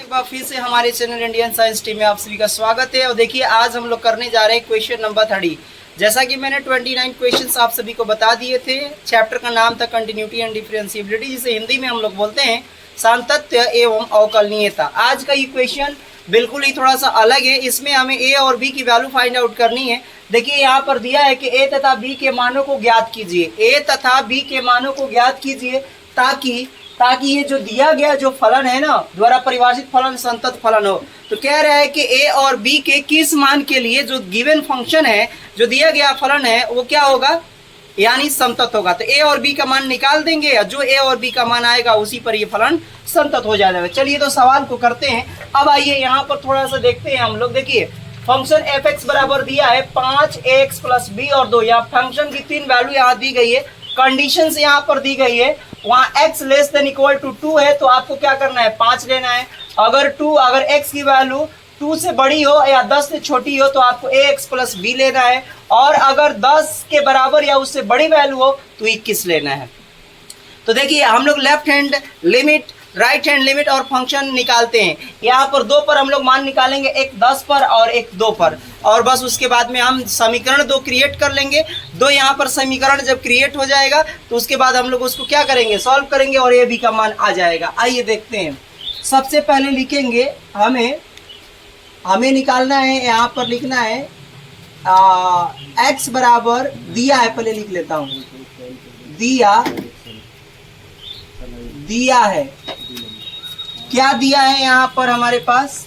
एक बार फिर से हमारे चैनल इंडियन साइंस टीम में आप सभी का स्वागत है। और देखिए आज हम लोग करने जा रहे हैं क्वेश्चन नंबर 30। जैसा कि मैंने 29 क्वेश्चंस आप सभी को बता दिए थे। चैप्टर का नाम था कंटिन्यूटी एंड डिफरेंशिएबिलिटी, जिसे हिंदी में हम लोग बोलते हैं सातत्य एवं अवकलनीयता। आज का ये क्वेश्चन बिल्कुल ही थोड़ा सा अलग है। इसमें हमें ए और बी की वैल्यू फाइंड आउट करनी है। देखिए यहाँ पर दिया है कि ए तथा बी के मानों को ज्ञात कीजिए। ए तथा बी के मानों को ज्ञात कीजिए ताकि ये जो दिया गया जो फलन है ना, द्वारा परिभाषित फलन संतत फलन हो। तो कह रहा है कि ए और बी के किस मान के लिए जो गिवन फंक्शन है, जो दिया गया फलन है, वो क्या होगा, यानी संतत होगा। तो ए और बी का मान निकाल देंगे, जो ए और बी का मान आएगा उसी पर ये फलन संतत हो जाएगा। चलिए तो सवाल को करते हैं। अब आइए यहाँ पर थोड़ा सा देखते हैं हम लोग। देखिए फंक्शन एफ एक्स बराबर दिया है 5x + b और 2। यहाँ फंक्शन की 3 वैल्यू यहाँ दी गई है, कंडीशन यहाँ पर दी गई है। वहाँ x < 2 है तो आपको क्या करना है, 5 लेना है। अगर x की वैल्यू 2 से बड़ी हो या 10 से छोटी हो तो आपको ax + b लेना है। और अगर 10 के बराबर या उससे बड़ी वैल्यू हो तो 21 लेना है। तो देखिए हम लोग left hand limit, right hand limit और फंक्शन निकालते हैं। यहाँ पर 2 पर हम लोग मान निकालेंगे, एक 10 पर और एक 2 पर, और बस उसके बाद में हम समीकरण 2 क्रिएट कर लेंगे। 2 यहाँ पर समीकरण जब क्रिएट हो जाएगा तो उसके बाद हम लोग उसको क्या करेंगे, सॉल्व करेंगे और ए बी का मान आ जाएगा। आइए देखते हैं। सबसे पहले लिखेंगे, हमें निकालना है, यहाँ पर लिखना है x बराबर दिया है, पहले लिख लेता हूँ, दिया है। क्या दिया है यहाँ पर हमारे पास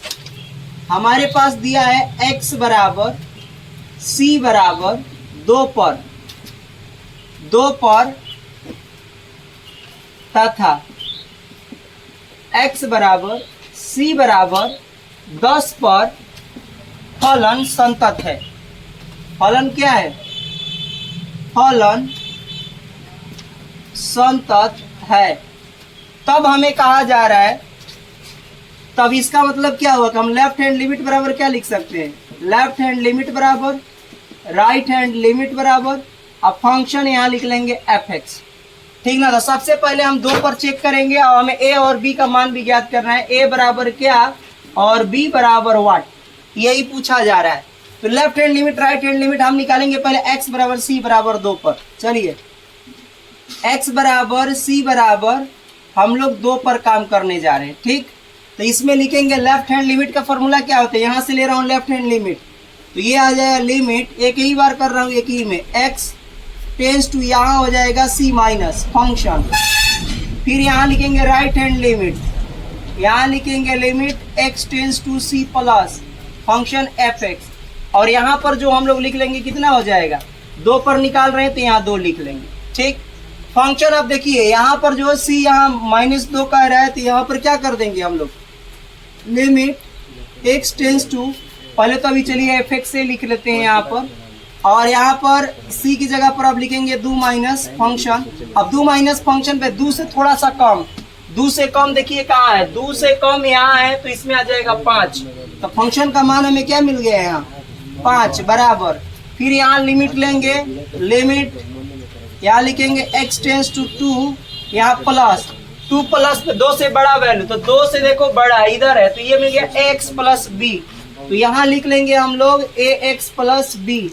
दिया है x बराबर c बराबर 2 पर तथा x बराबर c बराबर 10 पर फलन संतत है। फलन क्या है, फलन संतत है। तब हमें कहा जा रहा है, तब इसका मतलब क्या होगा, हम लेफ्ट हैंड लिमिट बराबर क्या लिख सकते हैं, लेफ्ट हैंड लिमिट बराबर राइट हैंड लिमिट बराबर, अब फंक्शन यहाँ लिख लेंगे एफ एक्स। ठीक ना। तो सबसे पहले हम 2 पर चेक करेंगे और हमें ए और बी का मान भी ज्ञात करना है। ए बराबर क्या और बी बराबर व्हाट, यही पूछा जा रहा है। तो left hand limit right hand limit हम निकालेंगे पहले x बराबर c बराबर 2 पर। चलिए x बराबर c बराबर हम लोग 2 पर काम करने जा रहे हैं। ठीक, तो इसमें लिखेंगे लेफ्ट हैंड लिमिट का फॉर्मूला क्या होता है, यहाँ से ले रहा हूँ लेफ्ट हैंड लिमिट, तो ये आ जाएगा लिमिट, एक ही बार कर रहा हूँ एक ही में, x टेंस टू यहाँ हो जाएगा c माइनस फंक्शन। फिर यहाँ लिखेंगे राइट हैंड लिमिट, यहाँ लिखेंगे limit x tends to c plus function F X. और यहाँ पर जो हम लोग लिख लेंगे कितना हो जाएगा, 2 पर निकाल रहे हैं तो यहाँ 2 लिख लेंगे। ठीक, फंक्शन अब देखिए यहाँ पर जो c यहाँ -2 का रहा है तो यहाँ पर क्या कर देंगे हम लोग, लिमिट x टेंस टू, पहले तो अभी चलिए एफ एक्स से लिख लेते हैं यहाँ पर, और यहाँ पर c की जगह पर अब लिखेंगे 2 माइनस फंक्शन। अब 2 माइनस फंक्शन पे 2 से थोड़ा सा कम, 2 से कम देखिए कहाँ है, 2 से कम यहाँ है तो इसमें आ जाएगा 5। तो फंक्शन का मान हमें क्या मिल गया है यहाँ, 5 बराबर। फिर यहाँ लिमिट लेंगे, लिमिट यहाँ लिखेंगे x टेंस टू 2, यहाँ प्लस 2 प्लस पे 2 से बड़ा वैल्यू, तो 2 से देखो बड़ा इधर है तो ये मिल गया x + b। तो यहाँ लिख लेंगे हम लोग ax + b।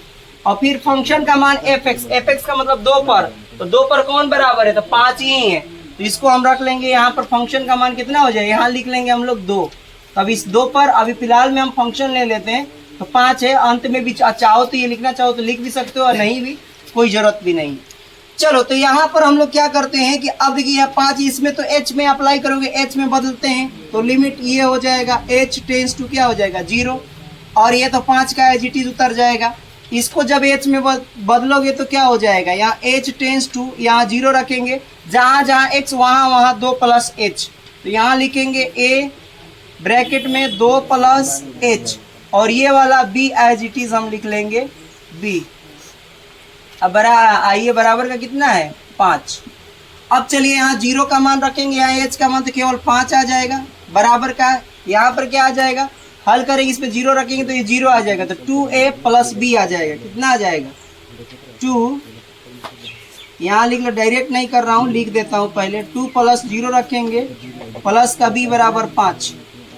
और फिर फंक्शन का मान एफ एक्स का मतलब 2 पर, तो 2 पर कौन बराबर है, तो 5 ही है, तो इसको हम रख लेंगे। यहाँ पर फंक्शन का मान कितना हो जाएगा, यहाँ लिख लेंगे हम लोग 2। अब इस 2 पर अभी फिलहाल में हम फंक्शन ले लेते हैं, तो 5 है। अंत में भी चाहो तो ये लिखना चाहो तो लिख भी सकते हो, और नहीं भी कोई जरूरत भी नहीं। चलो तो यहाँ पर हम लोग क्या करते हैं कि अब देखिए 5, इसमें तो h में अप्लाई करोगे, h में बदलते हैं तो लिमिट ये हो जाएगा h टेंस टू क्या हो जाएगा 0, और ये तो 5 का एज इट इज उतर जाएगा। इसको जब h में बदलोगे तो क्या हो जाएगा, यहाँ h टेंस टू, यहाँ 0 रखेंगे, जहाँ जहाँ x वहाँ 2 + h, तो यहाँ लिखेंगे a ब्रैकेट में 2 + h, और ये वाला b एज इट इज हम लिख लेंगे b। अब आइए बराबर का कितना है 5। अब चलिए यहाँ 0 का मान रखेंगे, यहाँ h का मान तो केवल 5 आ जाएगा, बराबर का यहाँ पर क्या आ जाएगा, हल करेंगे इस पे 0 रखेंगे तो ये 0 आ जाएगा, तो 2a + b आ जाएगा। कितना आ जाएगा 2, यहाँ लिख लो, डायरेक्ट नहीं कर रहा हूँ, लिख देता हूँ पहले, 2 + 0 रखेंगे, प्लस का b बराबर 5,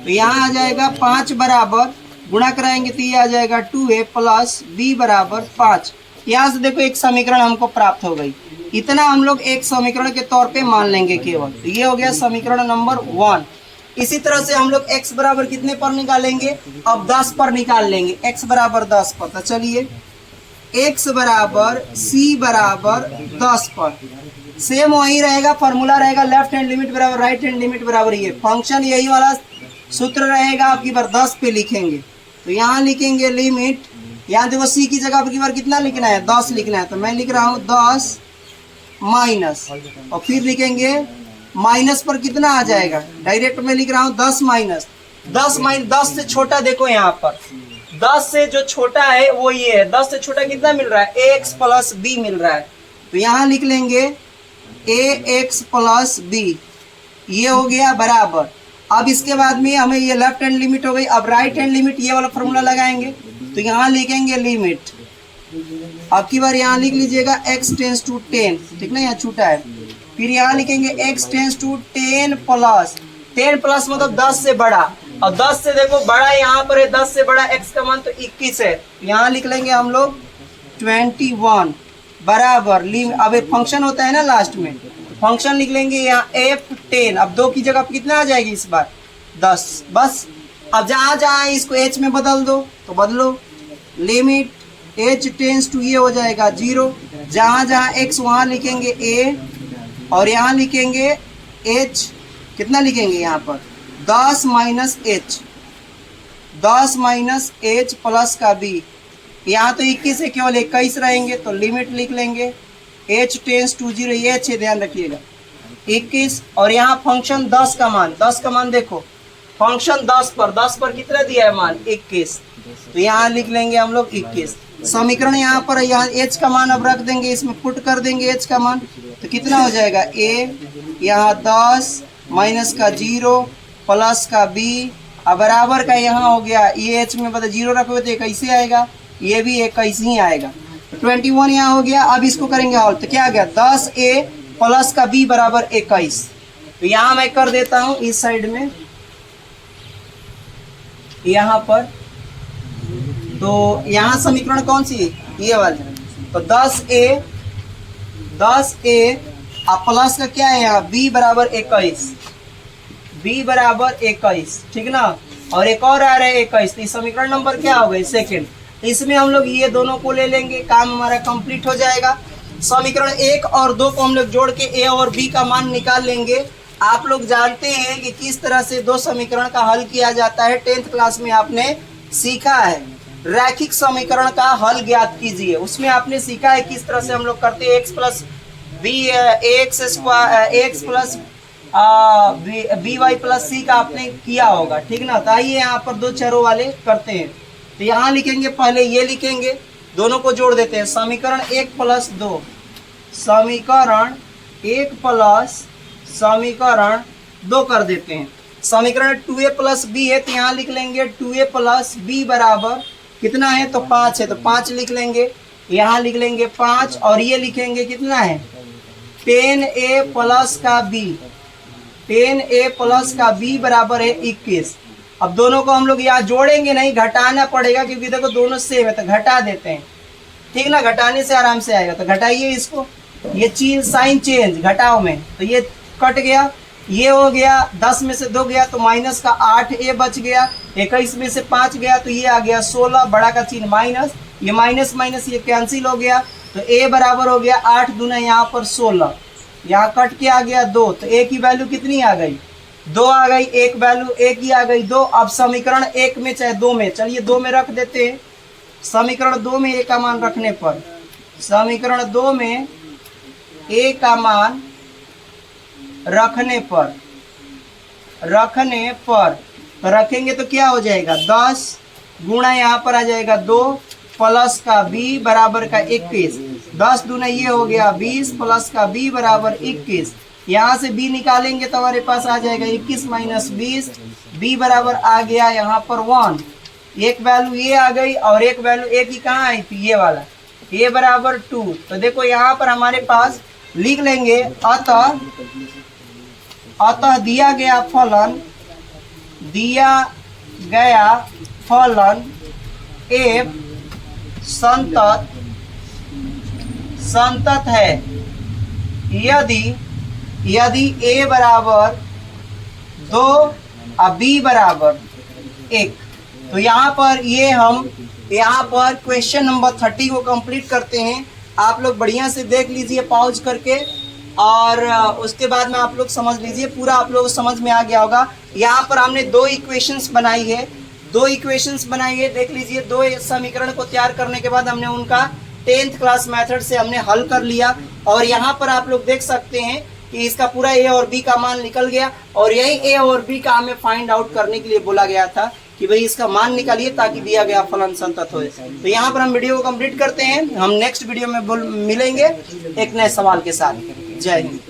तो यहाँ आ जाएगा 5 बराबर, गुणा कराएंगे तो ये आ जाएगा 2a प्लस b बराबर 5। यहाँ से देखो एक समीकरण हमको प्राप्त हो गई। इतना हम लोग एक समीकरण के तौर पे मान लेंगे केवल। तो ये हो गया समीकरण नंबर 1। इसी तरह से हम लोग x बराबर कितने पर निकालेंगे, अब 10 पर निकाल लेंगे, x बराबर 10 पर। तो चलिए x बराबर c बराबर 10 पर सेम वही रहेगा, फॉर्मूला रहेगा लेफ्ट हैंड लिमिट बराबर राइट हैंड लिमिट बराबर ये फंक्शन, यही वाला सूत्र रहेगा। आपकी बार 10 पे लिखेंगे तो यहाँ लिखेंगे लिमिट, यहाँ देखो c की जगह आपकी बार कितना लिखना है, 10 लिखना है। तो मैं लिख रहा हूँ 10 माइनस, और फिर लिखेंगे माइनस पर कितना आ जाएगा, डायरेक्ट में लिख रहा हूँ 10 माइनस 10 से छोटा, देखो यहाँ पर 10 से जो छोटा है वो ये है, 10 से छोटा कितना मिल रहा है, ax प्लस b मिल रहा है। तो यहाँ लिख लेंगे ax प्लस b, ये हो गया बराबर। अब इसके बाद में हमें ये लेफ्ट हैंड लिमिट हो गई, अब राइट हैंड लिमिट ये वाला फॉर्मूला लगाएंगे। तो यहाँ लिखेंगे लिमिट, अब की बार यहाँ लिख लीजिएगा x टेंस टू 10, ठीक ना, यहाँ छूटा है। फिर यहाँ लिखेंगे x tends to 10 plus, 10 plus मतलब 10 से बड़ा, और 10 से देखो बड़ा यहाँ पर है, 10 से बड़ा x का मान तो 21 है। यहाँ लिख लेंगे हम लोग 21 बराबर लिमिट, अब एक फंक्शन होता है ना लास्ट में, फंक्शन लिख लेंगे यहाँ f10। अब 2 की जगह कितना आ जाएगी इस बार 10, बस। अब जहाँ जहाँ इसको h में बदल दो तो बदलो, लिमिट h टेंस टू ये हो जाएगा 0, जहाँ जहाँ x वहाँ लिखेंगे a, और यहाँ लिखेंगे h, कितना लिखेंगे यहाँ पर 10 minus h, 10 minus h plus का b, यहाँ तो 21 है केवल 21 रहेंगे, तो लिमिट लिख लेंगे h टेंस टू 0, ये h ध्यान रखिएगा 21, और यहाँ फंक्शन 10 का मान देखो, फंक्शन 10 पर कितना दिया है मान 21, तो यहाँ लिख लेंगे हम लोग 21। समीकरण यहाँ पर यहाँ h का मान अब रख देंगे, इसमें पुट कर देंगे h का मान, तो कितना हो जाएगा a, यहाँ 10 माइनस का 0 प्लस का b, अब बराबर का यहाँ हो गया, ये h में बता 0 रखोगे तो कैसे आएगा, ये भी 21 ही आएगा। 21 यहाँ हो गया। अब इसको करेंगे हल, तो क्या आ गया 10a प्लस का b बराबर 21। तो यहाँ मैं कर देता हूँ इस साइड में, यहाँ पर, तो यहाँ समीकरण कौन सी है, ये वाली। तो 10a अब प्लस का क्या है यहाँ b बराबर 21, b बराबर 21, ठीक ना, और एक और आ रहा है 21, तो समीकरण नंबर क्या हो गई सेकंड। इसमें हम लोग ये दोनों को ले लेंगे, काम हमारा कंप्लीट हो जाएगा। समीकरण 1 और 2 को हम लोग जोड़ के a और b का मान निकाल लेंगे। आप लोग जानते हैं कि किस तरह से 2 समीकरण का हल किया जाता है, 10th क्लास में आपने सीखा है। रैखिक समीकरण का हल ज्ञात कीजिए, उसमें आपने सीखा है किस तरह से हम लोग करते हैं, x plus B Y plus C का आपने किया होगा, ठीक ना। तो आइए यहाँ पर 2 चरों वाले करते हैं। तो यहाँ लिखेंगे, पहले ये लिखेंगे, दोनों को जोड़ देते हैं, समीकरण 1 प्लस 2, समीकरण 1 प्लस समीकरण 2 कर देते हैं। समीकरण 2a प्लस b है, तो यहाँ लिख लेंगे 2a प्लस b बराबर कितना है, तो 5 है, तो 5 लिख लेंगे, यहाँ लिख लेंगे 5, और ये लिखेंगे कितना है 10a प्लस का b, 10a प्लस का b बराबर है 21। अब दोनों को हम लोग यहाँ जोड़ेंगे नहीं, घटाना पड़ेगा, क्योंकि देखो दोनों सेम है, तो घटा देते हैं, ठीक ना, घटाने से आराम से आएगा। तो घटाइए इसको, ये चीज साइन चेंज घटाओ में, तो ये कट गया, ये हो गया 10 में से 2 गया तो माइनस का 8a बच गया, 21 में से 5 गया तो ये आ गया 16, बड़ा का चिन्ह माइनस, ये माइनस माइनस ये कैंसिल हो गया, तो a बराबर हो गया 8 दूना यहाँ पर 16, यहाँ कट के आ गया 2, तो a की वैल्यू कितनी आ गई 2 आ गई, एक वैल्यू a की आ गई 2। अब समीकरण 1 में चाहे 2 में, चलिए 2 में रख देते हैं। समीकरण 2 में a का मान रखने पर, समीकरण 2 में a का मान रखने पर तो रखेंगे तो क्या हो जाएगा 10 गुणा यहाँ पर आ जाएगा 2 प्लस का b बराबर का 21, 10 दूना ये हो गया 20 प्लस का b बराबर 21। यहाँ से b निकालेंगे तो हमारे पास आ जाएगा 21 माइनस 20, b बराबर आ गया यहाँ पर 1, एक वैल्यू ये आ गई और एक वैल्यू a की कहाँ आई थी, ये वाला, a बराबर 2। तो देखो यहाँ पर हमारे पास लिख लेंगे, अतः दिया गया फलन दिया गया फलन एफ संतत है यदि ए बराबर 2 और बी बराबर 1। तो यहाँ पर क्वेश्चन नंबर 30 को कंप्लीट करते हैं। आप लोग बढ़िया से देख लीजिए पॉज करके, और उसके बाद में आप लोग समझ लीजिए, पूरा आप लोग समझ में आ गया होगा। यहाँ पर हमने 2 इक्वेशंस बनाई है, देख लीजिए। 2 समीकरण को तैयार करने के बाद हमने उनका 10th क्लास मेथड से हमने हल कर लिया, और यहाँ पर आप लोग देख सकते हैं कि इसका पूरा ए और बी का मान निकल गया, और यही ए और बी का हमें फाइंड आउट करने के लिए बोला गया था कि भाई इसका मान निकालिए ताकि दिया गया फलन संतत हो। तो यहाँ पर हम वीडियो को कंप्लीट करते हैं। हम नेक्स्ट वीडियो में मिलेंगे एक नए सवाल के साथ। जय हिंद।